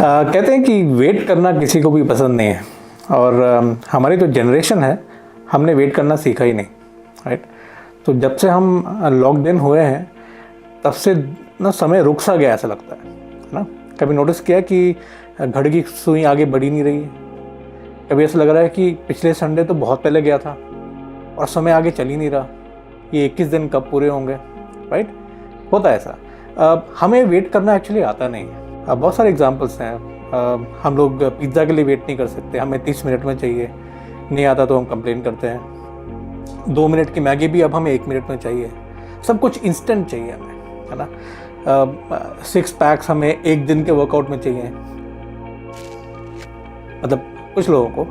कहते हैं कि वेट करना किसी को भी पसंद नहीं है और हमारी जो जनरेशन है हमने वेट करना सीखा ही नहीं, राइट। तो जब से हम लॉकडाउन हुए हैं तब से ना समय रुक सा गया ऐसा लगता है ना। कभी नोटिस किया कि घड़ी की सुई आगे बढ़ ही नहीं रही है। कभी ऐसा लग रहा है कि पिछले संडे तो बहुत पहले गया था और समय आगे चल ही नहीं रहा, ये 21 दिन कब पूरे होंगे, राइट। होता है ऐसा। हमें वेट करना एक्चुअली आता नहीं है। बहुत सारे एग्जांपल्स हैं। हम लोग पिज़्ज़ा के लिए वेट नहीं कर सकते, हमें 30 मिनट में चाहिए, नहीं आता तो हम कंप्लेन करते हैं। 2 मिनट की मैगी भी अब हमें 1 मिनट में चाहिए। सब कुछ इंस्टेंट चाहिए हमें, है ना। 6 पैक्स हमें 1 दिन के वर्कआउट में चाहिए, मतलब कुछ लोगों को,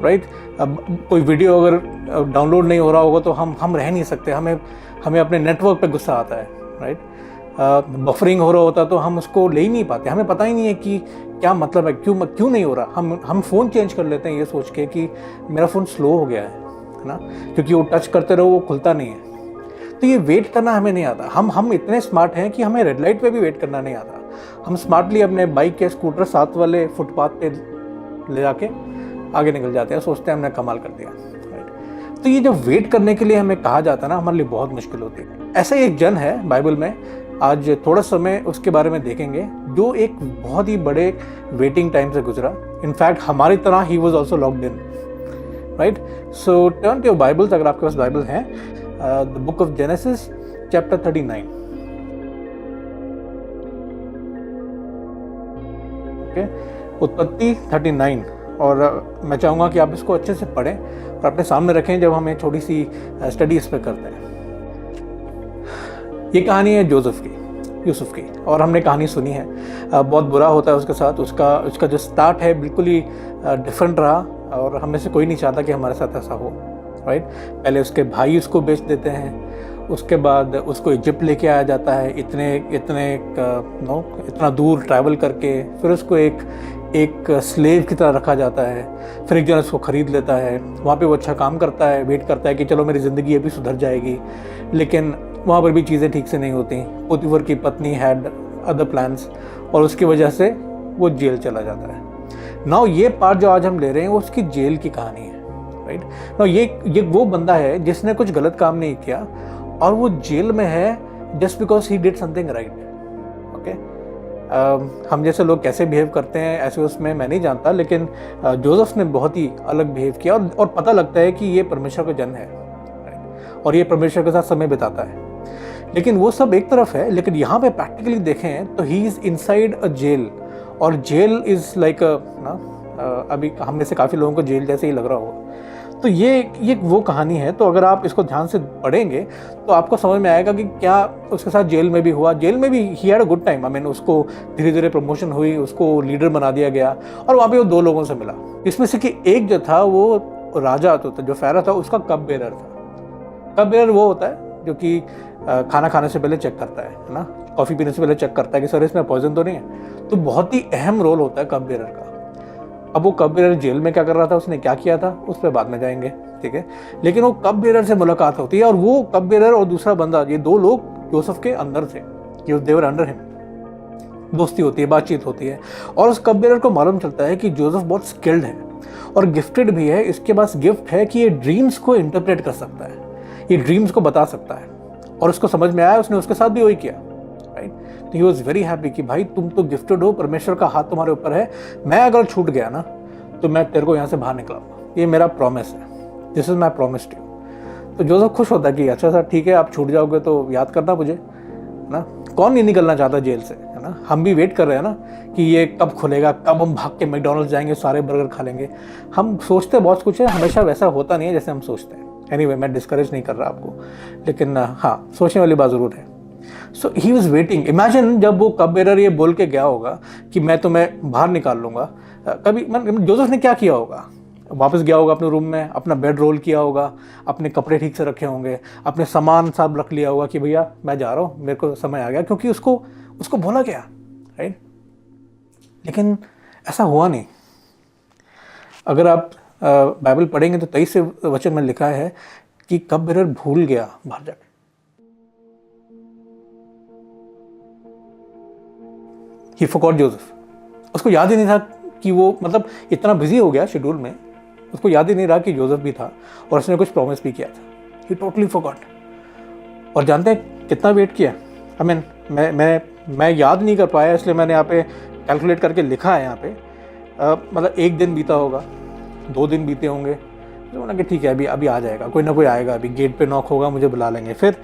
राइट। अब कोई वीडियो अगर डाउनलोड नहीं हो रहा होगा तो हम रह नहीं सकते, हमें अपने नेटवर्क पे गुस्सा आता है, राइट। बफरिंग हो रहा होता तो हम उसको ले ही नहीं पाते, हमें पता ही नहीं है कि क्या मतलब है, क्यों नहीं हो रहा। हम फ़ोन चेंज कर लेते हैं ये सोच के कि मेरा फ़ोन स्लो हो गया है ना, क्योंकि वो टच करते रहो वो खुलता नहीं है। तो ये वेट करना हमें नहीं आता। हम इतने स्मार्ट हैं कि हमें रेड लाइट पे भी वेट करना नहीं आता। हम स्मार्टली अपने बाइक या स्कूटर साथ वाले फुटपाथ पे ले जाके आगे निकल जाते हैं, सोचते हैं हमने कमाल कर दिया, राइट। तो ये जो वेट करने के लिए हमें कहा जाता है ना, हमारे लिए बहुत मुश्किल होती है। ऐसा ही एक जन है बाइबल में, आज थोड़ा समय उसके बारे में देखेंगे, जो एक बहुत ही बड़े वेटिंग टाइम से गुजरा। इनफैक्ट हमारी तरह ही was also locked in, right. So turn to your bibles, अगर आपके पास बाइबल है, the book of Genesis chapter 39। Okay, उत्पत्ति 39। और मैं चाहूँगा कि आप इसको अच्छे से पढ़ें और अपने सामने रखें जब हम एक छोटी सी स्टडी इस पर करते हैं। ये कहानी है यूसुफ की, और हमने कहानी सुनी है। बहुत बुरा होता है उसके साथ। उसका जो स्टार्ट है बिल्कुल ही डिफरेंट रहा, और हमें से कोई नहीं चाहता कि हमारे साथ ऐसा हो, राइट। पहले उसके भाई उसको बेच देते हैं, उसके बाद उसको इजिप्ट लेके आया जाता है, इतना दूर ट्रैवल करके। फिर उसको एक स्लेव की तरह रखा जाता है। फिर एक जन उसको ख़रीद लेता है, वहाँ पे वो अच्छा काम करता है, वेट करता है कि चलो मेरी ज़िंदगी अभी सुधर जाएगी। लेकिन वहाँ पर भी चीज़ें ठीक से नहीं होती। पोतीफर की पत्नी हैड अदर प्लान्स, और उसकी वजह से वो जेल चला जाता है। नाउ ये पार्ट जो आज हम ले रहे हैं वो उसकी जेल की कहानी है, राइट। नाउ ये वो बंदा है जिसने कुछ गलत काम नहीं किया और वो जेल में है just because he did something right, okay. हम जैसे लोग कैसे बिहेव करते हैं ऐसे उसमें मैं नहीं जानता, लेकिन जोसेफ ने बहुत ही अलग बिहेव किया, और पता लगता है कि ये परमेश्वर का जन है, राइट, और ये परमेश्वर के साथ समय बिताता है। लेकिन वो सब एक तरफ है, लेकिन यहाँ पे प्रैक्टिकली देखें तो he is inside a jail, और जेल इज़ लाइक अभी हम में से काफ़ी लोगों को जेल जैसे ही लग रहा होगा। तो ये वो कहानी है। तो अगर आप इसको ध्यान से पढ़ेंगे तो आपको समझ में आएगा कि क्या उसके साथ जेल में भी हुआ। जेल में भी he had a good time. I mean, उसको धीरे धीरे प्रमोशन हुई, उसको लीडर बना दिया गया, और वहाँ पे वो 2 लोगों से मिला। इसमें से कि एक जो था वो राजा तो था, जो फ़ाराओ था, उसका कप बेरर था। कप बेरर वो होता है जो कि खाना खाने से पहले चेक करता है ना, कॉफ़ी पीने से पहले चेक करता है कि सर इसमें पॉइजन तो नहीं है। तो बहुत ही अहम रोल होता है कप बेरर का। अब वो कप बेरर जेल में क्या कर रहा था, उसने क्या किया था, उस पर बाद में जाएंगे, ठीक है। लेकिन वो कप बेरर से मुलाकात होती है, और वो कप बेरर और दूसरा बंदा, ये 2 लोग जोसेफ के अंदर थे, दे वर अंडर हिम। दोस्ती होती है, बातचीत होती है, और उस कप बेरर को मालूम चलता है कि जोसेफ बहुत स्किल्ड है और गिफ्टेड भी है। इसके पास गिफ्ट है कि ये ड्रीम्स को इंटरप्रेट कर सकता है, ये ड्रीम्स को बता सकता है, और उसको समझ में आया, उसने उसके साथ भी वही किया, राइट। तो ही वॉज वेरी हैप्पी कि भाई तुम तो गिफ्टेड हो, परमेश्वर का हाथ तुम्हारे ऊपर है, मैं अगर छूट गया ना तो मैं तेरे को यहाँ से बाहर निकलाऊंगा, ये मेरा प्रॉमिस है, this is my promise to you. तो जोसेफ खुश होता है कि अच्छा सर ठीक है, आप छूट जाओगे तो याद करना मुझे, ना। कौन नहीं निकलना चाहता जेल से, है ना। हम भी वेट कर रहे हैं ना कि ये कब खुलेगा, कब हम भाग के मैकडॉनल्ड्स जाएंगे, सारे बर्गर खा लेंगे। हम सोचते बहुत कुछ है, हमेशा वैसा होता नहीं है जैसे हम सोचते हैं। एनीवे, मैं डिस्करेज नहीं कर रहा आपको, लेकिन हाँ, सोचने वाली बात ज़रूर है। सो ही वॉज वेटिंग। इमेजिन जब वो कप बेरर ये बोल के गया होगा कि मैं तुम्हें बाहर निकाल लूँगा, कभी जोसेफ ने क्या किया होगा, वापस गया होगा अपने रूम में, अपना बेड रोल किया होगा, अपने कपड़े ठीक से रखे होंगे, अपने सामान सब रख लिया होगा कि भैया मैं जा रहा हूँ, मेरे को समय आ गया, क्योंकि उसको बोला गया, राइट। लेकिन ऐसा हुआ नहीं। अगर आप बाइबल पढ़ेंगे तो 23 वचन में लिखा है कि कप बेरर भूल गया बाहर जाकर। ही फॉरगॉट जोसेफ। उसको याद ही नहीं था कि वो, मतलब इतना बिजी हो गया शेड्यूल में, उसको याद ही नहीं रहा कि जोसेफ भी था और उसने कुछ प्रॉमिस भी किया था। ही टोटली फॉरगॉट। और जानते हैं कितना वेट किया? आई मीन मैं याद नहीं कर पाया, इसलिए मैंने यहाँ पे कैलकुलेट करके लिखा है यहाँ पे। मतलब 1 दिन बीता होगा, 2 दिन बीते होंगे, तो मैंने कहा ठीक है अभी आ जाएगा, कोई ना कोई आएगा, अभी गेट पे नॉक होगा, मुझे बुला लेंगे। फिर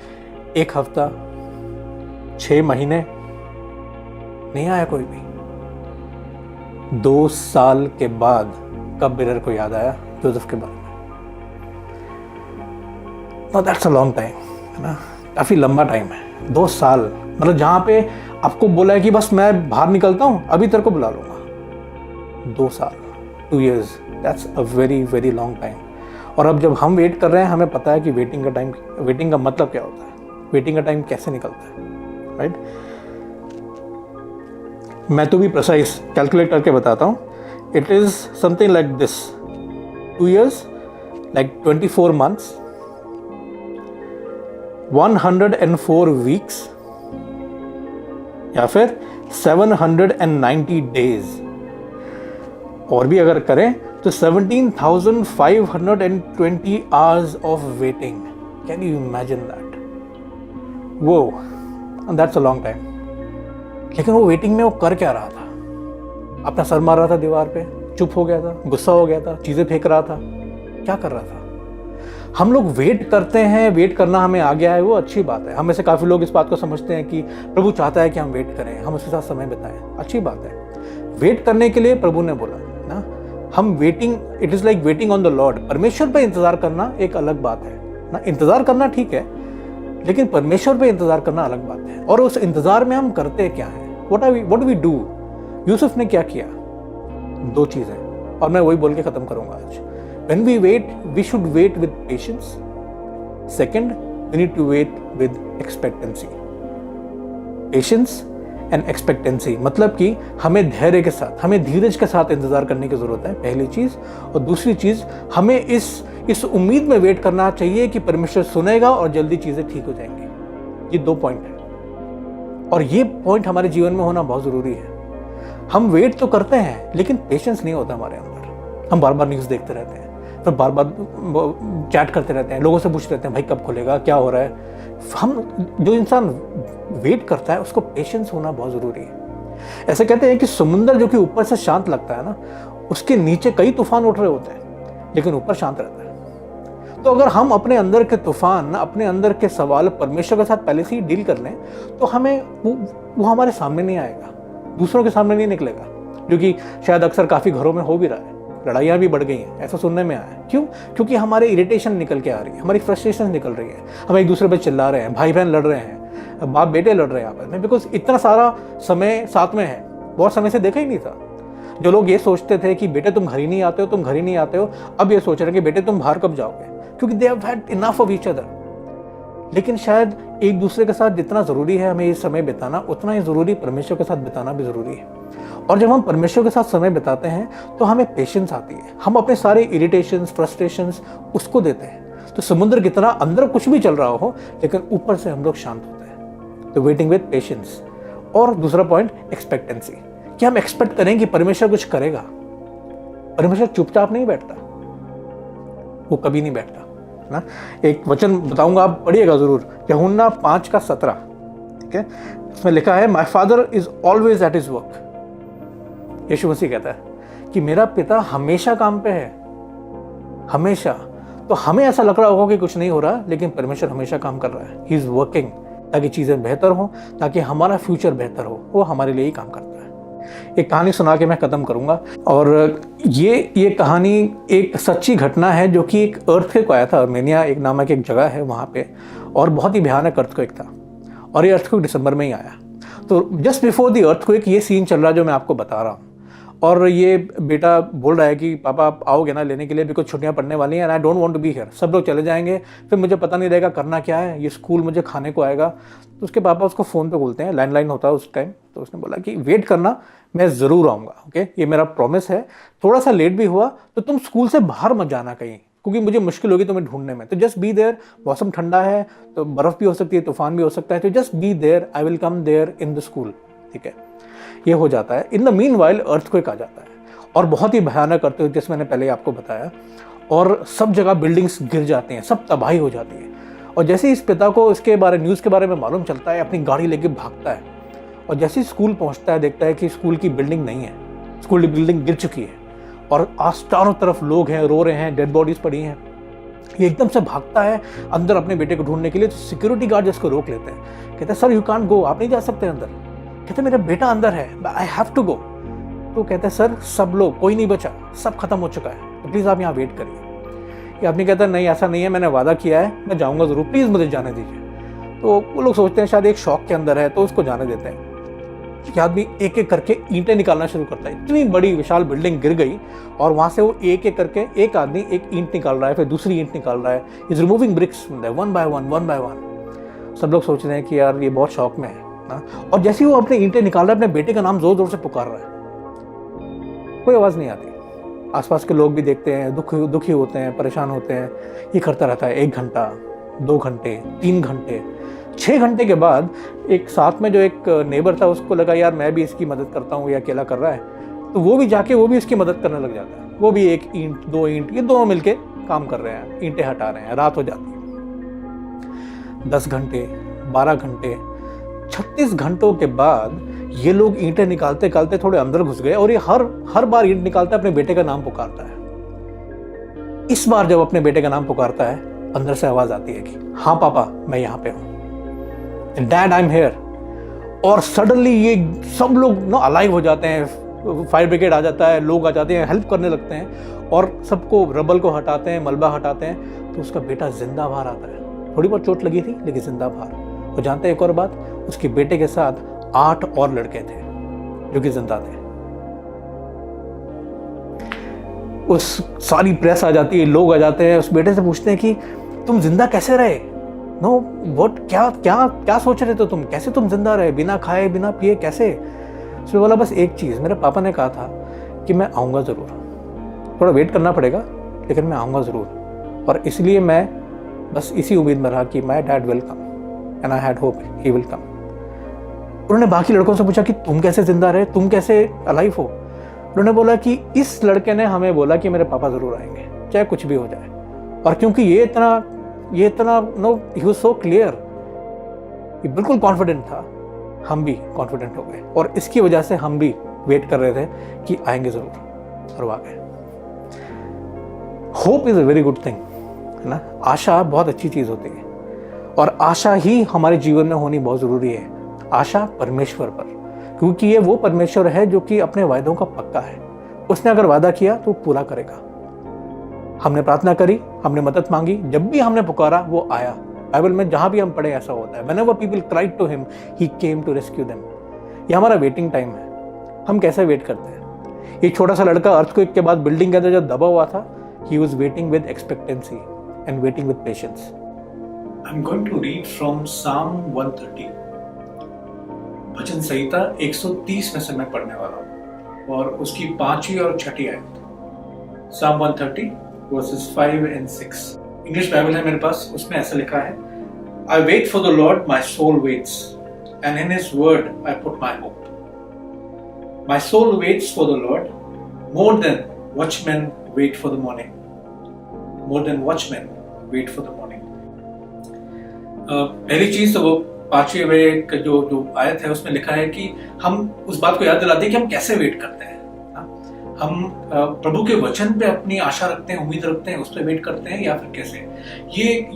1 हफ्ता, 6 महीने, नहीं आया कोई भी। 2 साल के बाद कब बिरर को याद आया जोसेफ के बारे में। दैट्स अ लॉन्ग टाइम, है ना, काफ़ी लंबा टाइम है 2 साल। मतलब जहाँ पे आपको बोला है कि बस मैं बाहर निकलता हूँ अभी तेरे को बुला लूँगा, 2 साल, 2 years, that's a very very long time. और अब जब हम वेट कर रहे हैं, हमें पता है कि वेटिंग का मतलब क्या होता है, वेटिंग का टाइम कैसे निकलता है, राइट? मैं तो भी प्रिसाइज कैलकुलेट करके बताता हूँ। It is something like this, 2 years, like 24 months, 104 weeks, या फिर 790 days। और भी अगर करें तो 17,520 hours of waiting. Can you imagine that? Whoa, that's a long time. लेकिन वो वेटिंग में वो कर क्या रहा था? अपना सर मार रहा था दीवार पे, चुप हो गया था, गुस्सा हो गया था, चीज़ें फेंक रहा था, क्या कर रहा था? हम लोग वेट करते हैं, वेट करना हमें आ गया है, वो अच्छी बात है। हम में से काफ़ी लोग इस बात को समझते हैं कि प्रभु चाहता है कि हम वेट करें, हम उसके साथ समय बिताएं, अच्छी बात है। वेट करने के लिए प्रभु ने बोला ना, हम waiting, it is like waiting on the Lord. परमेश्वर पे इंतज़ार करना एक अलग बात है ना, इंतज़ार करना ठीक है, लेकिन परमेश्वर पे इंतज़ार करना अलग बात है। और उस इंतज़ार में हम करते क्या हैं, व्हाट वी डू? यूसुफ ने क्या किया? 2 चीज़ें, और मैं वही बोल के ख़त्म करूँगा आज। When we wait, we should wait with patience. Second, we need to wait with expectancy. Patience and expectancy, मतलब कि हमें धैर्य के साथ, हमें धीरज के साथ इंतज़ार करने की ज़रूरत है, पहली चीज़। और दूसरी चीज़, हमें इस उम्मीद में वेट करना चाहिए कि परमेश्वर सुनेगा और जल्दी चीज़ें ठीक हो जाएंगी। ये 2 पॉइंट हैं, और ये पॉइंट हमारे जीवन में होना बहुत ज़रूरी है। हम वेट तो करते हैं, लेकिन पेशेंस नहीं होता हमारे अंदर। हम बार बार न्यूज़ देखते रहते हैं, फिर बार बार चैट करते रहते हैं, लोगों से पूछते रहते हैं भाई कब खुलेगा, क्या हो रहा है। जो इंसान वेट करता है उसको पेशेंस होना बहुत ज़रूरी है। ऐसे कहते हैं कि समुंदर जो कि ऊपर से शांत लगता है ना, उसके नीचे कई तूफान उठ रहे होते हैं, लेकिन ऊपर शांत रहता है। तो अगर हम अपने अंदर के तूफान, अपने अंदर के सवाल परमेश्वर के साथ पहले से ही डील कर लें, तो हमें वो हमारे सामने नहीं आएगा, दूसरों के सामने नहीं निकलेगा, जो कि शायद अक्सर काफ़ी घरों में हो भी रहा है। लड़ाइयाँ भी बढ़ गई हैं, ऐसा सुनने में आया है। क्यों? क्योंकि हमारे इरिटेशन निकल के आ रही है, हमारी फ्रस्ट्रेशन निकल रही है, हम एक दूसरे पर चिल्ला रहे हैं, भाई बहन लड़ रहे हैं, बाप बेटे लड़ रहे हैं आपस में, बिकॉज इतना सारा समय साथ में है, बहुत समय से देखा ही नहीं था। जो लोग ये सोचते थे कि बेटे तुम घर ही नहीं आते हो, तुम घर ही नहीं आते हो, अब ये सोच रहे हैं कि बेटे तुम बाहर कब जाओगे, क्योंकि they have had enough of each other. लेकिन शायद एक दूसरे के साथ जितना ज़रूरी है हमें ये समय बिताना, उतना ही ज़रूरी परमेश्वर के साथ बिताना भी ज़रूरी है। और जब हम परमेश्वर के साथ समय बिताते हैं तो हमें पेशेंस आती है, हम अपने सारे इरिटेशंस, फ्रस्ट्रेशंस उसको देते हैं। तो समुद्र की तरह अंदर कुछ भी चल रहा हो, लेकिन ऊपर से हम लोग शांत होते हैं। तो वेटिंग विद पेशेंस। और दूसरा पॉइंट, एक्सपेक्टेंसी, कि हम एक्सपेक्ट करें कि परमेश्वर कुछ करेगा। परमेश्वर चुपचाप नहीं बैठता, वो कभी नहीं बैठता ना। एक वचन बताऊंगा, आप पढ़िएगा जरूर, यूहन्ना 5:17, ठीक है। इसमें लिखा है, my father is always at his work. यीशु मसीह कहता है कि मेरा पिता हमेशा काम पे है, हमेशा। तो हमें ऐसा लग रहा होगा कि कुछ नहीं हो रहा, लेकिन परमेश्वर हमेशा काम कर रहा है। ही इज वर्किंग, ताकि चीजें बेहतर हो, ताकि हमारा फ्यूचर बेहतर हो। वो हमारे लिए ही काम करता है। एक कहानी सुना के मैं खत्म करूंगा। और ये कहानी एक सच्ची घटना है, जो कि एक अर्थक्वेक आया था, आर्मेनिया एक नामक एक जगह है वहाँ पे, और बहुत ही भयानक अर्थक्वेक था। और ये अर्थक्वेक दिसंबर में ही आया। तो जस्ट बिफोर द अर्थक्वेक ये सीन चल रहा है जो मैं आपको बता रहा हूँ। और ये बेटा बोल रहा है कि पापा आप आओगे ना लेने के लिए, बिकॉज छुट्टियां पड़ने वाली हैं, and I don't want to be here. सब लोग चले जाएंगे, फिर मुझे पता नहीं रहेगा करना क्या है, ये स्कूल मुझे खाने को आएगा। तो उसके पापा उसको फ़ोन पे बोलते हैं, लैंडलाइन होता है उस टाइम। तो उसने बोला कि वेट करना, मैं ज़रूर आऊँगा, ओके, ये मेरा प्रॉमिस है। थोड़ा सा लेट भी हुआ तो तुम स्कूल से बाहर मत जाना कहीं, क्योंकि मुझे मुश्किल होगी तुम्हें ढूंढने में। तो जस्ट बी देयर, मौसम ठंडा है तो बर्फ़ भी हो सकती है, तूफान भी हो सकता है, तो just be there, I will come there in the school, ठीक है। ये हो जाता है। इन द मीनवाइल अर्थक्वेक आ जाता है और बहुत ही भयानक अर्थक्वेक, जैसे मैंने पहले आपको बताया, और सब जगह बिल्डिंग्स गिर जाते हैं, सब तबाही हो जाती है। और जैसे इस पिता को इसके बारे न्यूज़ के बारे में मालूम चलता है, अपनी गाड़ी लेके भागता है और जैसे ही स्कूल पहुंचता है देखता है कि स्कूल की बिल्डिंग नहीं है, स्कूल की बिल्डिंग गिर चुकी है और चारों तरफ लोग हैं, रो रहे हैं, डेड बॉडीज पड़ी हैं। ये एकदम से भागता है अंदर अपने बेटे को ढूंढने के लिए, तो सिक्योरिटी गार्ड इसको रोक लेते हैं। कहते हैं सर यू कांट गो, आप नहीं जा सकते अंदर। कहते मेरा बेटा अंदर है, आई हैव टू गो। तो कहते हैं सर सब लोग, कोई नहीं बचा, सब खत्म हो चुका है, तो प्लीज़ आप यहाँ वेट करिए। ये आदमी कहता है नहीं ऐसा नहीं है, मैंने वादा किया है, मैं जाऊँगा ज़रूर, प्लीज़ मुझे जाने दीजिए। तो वो लोग सोचते हैं शायद एक शौक के अंदर है तो उसको जाने देते हैं। कि आदमी एक एक करके ईंटें निकालना शुरू करता है। इतनी बड़ी विशाल बिल्डिंग गिर गई और वहाँ से वो एक एक करके एक आदमी एक ईंट निकाल रहा है, फिर दूसरी ईंट निकाल रहा है, is removing bricks one by one. सब लोग सोच रहे हैं कि यार ये बहुत शौक में है ना। और जैसे ही वो अपने ईंटें निकाल रहा है, अपने बेटे का नाम जोर जोर से पुकार रहा है, कोई आवाज़ नहीं आती। आसपास के लोग भी देखते हैं, दुखी होते हैं, परेशान होते हैं। ये करता रहता है 1 घंटा, 2 घंटे, 3 घंटे, 6 घंटे के बाद एक साथ में जो एक नेबर था उसको लगा यार मैं भी इसकी मदद करता हूँ, ये अकेला कर रहा है, तो वो भी जाके वो भी इसकी मदद करने लग जाता है। वो भी 1 ईंट 2 ईंट, ये दोनों मिलके काम कर रहे हैं, ईंटें हटा रहे हैं। रात हो जाती है। 10 घंटे, 12 घंटे, 36 घंटों के बाद ये लोग ईंटें निकालते निकालते थोड़े अंदर घुस गए और ये हर बार ईंट निकालता है, अपने बेटे का नाम पुकारता है। इस बार जब अपने बेटे का नाम पुकारता है, अंदर से आवाज आती है कि हाँ पापा मैं यहाँ पे हूँ, डैड आई एम हेयर। और सडनली ये सब लोग ना अलाइव हो जाते हैं, फायर ब्रिगेड आ जाता है, लोग आ जाते हैं, हेल्प करने लगते हैं और सबको रबल को हटाते हैं, मलबा हटाते हैं। तो उसका बेटा जिंदा बाहर आता है। थोड़ी बहुत चोट लगी थी लेकिन जिंदा बाहर। और जानते हैं एक और बात, उसके बेटे के साथ 8 और लड़के थे जो कि जिंदा थे। उस सारी प्रेस आ जाती है, लोग आ जाते हैं, उस बेटे से पूछते हैं कि तुम जिंदा कैसे रहे? नो व्हाट, क्या क्या क्या सोच रहे थे तुम, कैसे तुम जिंदा रहे, बिना खाए बिना पिए कैसे? उसने बोला बस एक चीज़, मेरे पापा ने कहा था कि मैं आऊँगा ज़रूर, थोड़ा वेट करना पड़ेगा लेकिन मैं आऊँगा ज़रूर। और इसलिए मैं बस इसी उम्मीद में रहा कि my dad will come and I had hope he will come. उन्होंने बाकी लड़कों से पूछा कि तुम कैसे जिंदा रहे, तुम कैसे अलाइव हो? उन्होंने बोला कि इस लड़के ने हमें बोला कि मेरे पापा ज़रूर आएंगे चाहे कुछ भी हो जाए। और क्योंकि ये इतना no he was so clear, ये बिल्कुल कॉन्फिडेंट था, हम भी कॉन्फिडेंट हो गए और इसकी वजह से हम भी वेट कर रहे थे कि आएंगे ज़रूर, और वो आ गए। Hope is a very good thing, है ना। आशा बहुत अच्छी चीज़ होती है और आशा ही हमारे जीवन में होनी बहुत ज़रूरी है। आशा परमेश्वर पर, क्योंकि ये वो परमेश्वर है जो कि अपने वायदों का पक्का है। उसने अगर वादा किया तो पूरा करेगा। हमने प्रार्थना करी, हमने मदद मांगी, जब भी हमने पुकारा वो आया। बाइबल में जहां भी हम पढ़े ऐसा होता है, whenever people cried to him, he came to rescue them। ये हमारा वेटिंग टाइम है। हम कैसे वेट करते हैं? एक छोटा सा लड़का अर्थक्वेक के बाद बिल्डिंग के अंदर जब दबा हुआ था, he was waiting with expectancy and waiting with patience। I'm going to read from Psalm 130। भजन संहिता 130 में से मैं पढ़ने वाला हूँ और उसकी 5वीं और 6ठी आयत। Psalm 130 verses 5 and 6। English Bible है मेरे पास, उसमें ऐसा लिखा है, I wait for the Lord, my soul waits, and in His word I put my hope। My soul waits for the Lord more than watchmen wait for the morning। More than watchmen wait for the morning। पहली चीज तो वो 5वीं में जो आयत है उसमें लिखा है कि हम उस बात को याद दिलाते हैं कि हम कैसे वेट करते हैं। हम प्रभु के वचन पे अपनी आशा रखते हैं, उम्मीद रखते हैं, उस पर वेट करते हैं, या फिर कैसे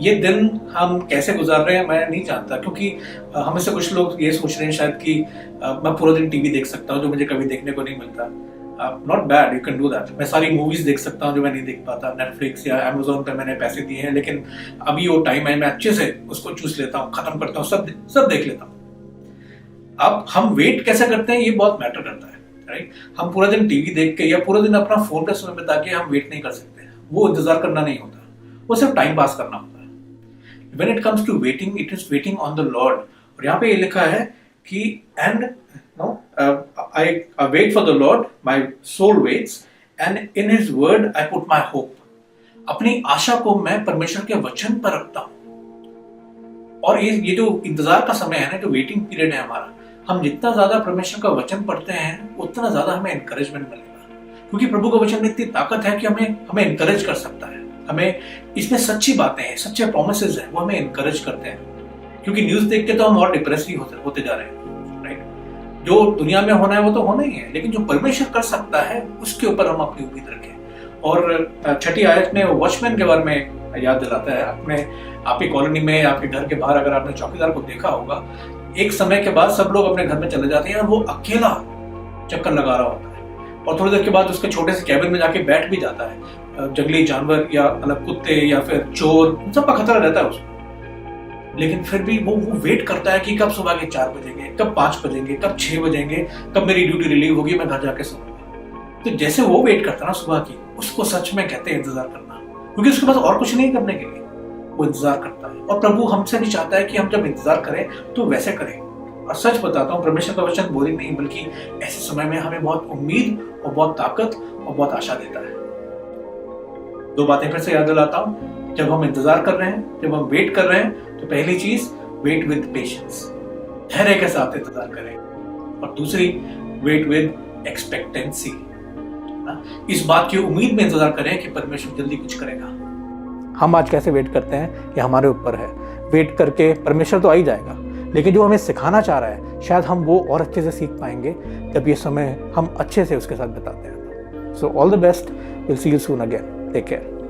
ये दिन हम कैसे गुजार रहे हैं मैं नहीं जानता। क्योंकि हमें से कुछ लोग ये सोच रहे हैं शायद कि मैं पूरा दिन टीवी देख सकता हूँ जो मुझे कभी देखने को नहीं मिलता। Not bad, you can do that. मैं सारी मूवीज देख सकता हूँ जो मैं नहीं देख पाता। नेटफ्लिक्स या अमेजोन पे मैंने पैसे दिए हैं, लेकिन अभी वो टाइम है, मैं अच्छे से उसको चूस लेता हूँ, खत्म करता हूँ, सब देख लेता हूँ। अब हम वेट कैसे करते हैं ये बहुत मैटर करता है, राइट। हम पूरा दिन टीवी देख के या पूरा दिन अपना फोन पे समय बिता के हम वेट नहीं कर सकते। वो इंतजार करना नहीं होता, वो सिर्फ टाइम पास करना होता है। When it comes to waiting, it is waiting on the Lord. और यहाँ पे ये लिखा है कि and I wait for the Lord, my soul waits, and in His word I put my hope। अपनी आशा को मैं परमेश्वर के वचन पर रखता हूँ। और ये जो इंतजार का समय है ना, जो वेटिंग पीरियड है हमारा, हम जितना ज्यादा परमेश्वर का वचन पढ़ते हैं उतना ज्यादा हमें एनकरेजमेंट मिलेगा, क्योंकि प्रभु का वचन में इतनी ताकत है कि हमें एनकरेज कर सकता है। हमें इसमें सच्ची बातें हैं, सच्चे प्रोमिसेस हैं, वो हमें एनकरेज करते हैं। क्योंकि न्यूज देख के तो हम और डिप्रेस ही होते जा रहे हैं, राइट। जो दुनिया में होना है वो तो होना ही है, लेकिन जो परमेश्वर कर सकता है उसके ऊपर हम अपनी उम्मीद रखें। और छठी आयत में वॉचमैन के बारे में याद दिलाता है। अपने आपकी कॉलोनी में, आपके घर के बाहर अगर आपने चौकीदार को देखा होगा, एक समय के बाद सब लोग अपने घर में चले जाते हैं और वो अकेला चक्कर लगा रहा होता है, और थोड़ी देर के बाद उसके छोटे से कैबिन में जाके बैठ भी जाता है। जंगली जानवर या अलग कुत्ते या फिर चोर, इन सब का खतरा रहता है उसको, लेकिन फिर भी वो वेट करता है कि कब सुबह के 4 बजेंगे, कब 5 बजेंगे, कब 6 बजेंगे, कब मेरी ड्यूटी रिलीव होगी, मैं घर जाके सोऊंगा। तो जैसे वो वेट करता है ना सुबह की, उसको सच में कहते हैं इंतजार करना, क्योंकि उसके पास और कुछ नहीं करने के लिए, वो इंतजार करता है। और प्रभु हमसे भी चाहता है कि हम जब इंतजार करें तो वैसे करें। और सच बताता हूँ, परमेश्वर का वचन बोरिंग नहीं, बल्कि ऐसे समय में हमें बहुत उम्मीद और बहुत ताकत और बहुत आशा देता है। 2 बातें फिर से याद दिलाता हूँ। जब हम इंतजार कर रहे हैं, जब हम वेट कर रहे हैं, तो पहली चीज, वेट विद पेशेंस, धैर्य के साथ इंतजार करें। और दूसरी, वेट विद एक्सपेक्टेंसी, इस बात की उम्मीद में इंतजार करें कि परमेश्वर जल्दी कुछ करेगा। हम आज कैसे वेट करते हैं ये हमारे ऊपर है। वेट करके परमेश्वर तो आ ही जाएगा, लेकिन जो हमें सिखाना चाह रहा है शायद हम वो और अच्छे से सीख पाएंगे जब ये समय हम अच्छे से उसके साथ बिताते हैं। So all the best, will see you soon again, take care.